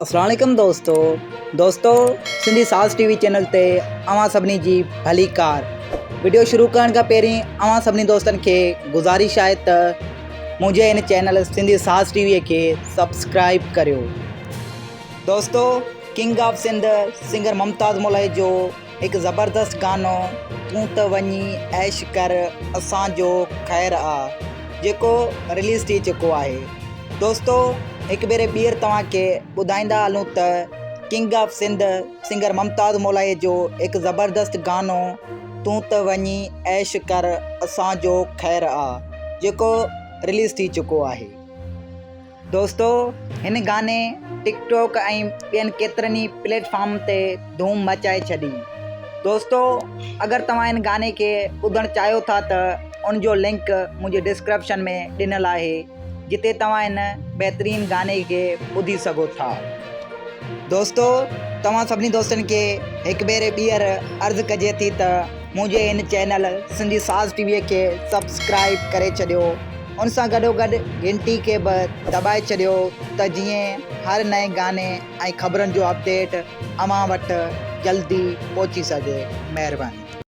अस्सलाम वालेकुम दोस्तों सिंधी साज़ टीवी चैनल ते अवां सभिनी जी भली कार। वीडियो शुरू करण खां पहिरीं अवां सभिनी दोस्तनि खे गुज़ारिश आहे त मुंहिंजे इन चैनल सिंधी साज़ टीवीअ खे सब्सक्राइब करियो। दोस्तों, king of Sindh singer Mumtaz Molvi जो हिकु ज़बरदस्त गानो तूं त वञी ऐश कर असांजो ख़ैर आ जेको रिलीज़ थी चुको आहे। दोस्तों, एक भेरे ॿीहर तव्हांखे ॿुधाईंदा हलूं त king of Sindh singer Mumtaz Molvi जो हिकु ज़बरदस्त गानो तूं त वञी ऐश कर असांजो ख़ैर आ जेको रिलीज़ थी चुको आहे। दोस्तों, हिन गाने टिकटॉक ऐं ॿियनि केतिरनि ई प्लेटफॉर्म ते धूम मचाए छॾी। दोस्तों, अगरि तव्हां हिन गाने खे ॿुधणु चाहियो था त उन जो लिंक मुंहिंजे डिस्क्रिप्शन में ॾिनल आहे, जिते तव्हां हिन बहितरीन गाने खे ॿुधी सघो था। दोस्तों, तव्हां सभिनी दोस्तनि खे हिकु भेरे ॿीहर अर्ज़ु कजे थी त मुंहिंजे हिन चैनल सिंधी साज़ टीवीअ खे सब्सक्राइब करे छॾियो। उन सां गॾोगॾु घंटी खे बि दॿाए छॾियो त जीअं हर नए गाने ऐं ख़बरुनि जो अपडेट अव्हां वटि जल्दी पहुची सघे। महिरबानी।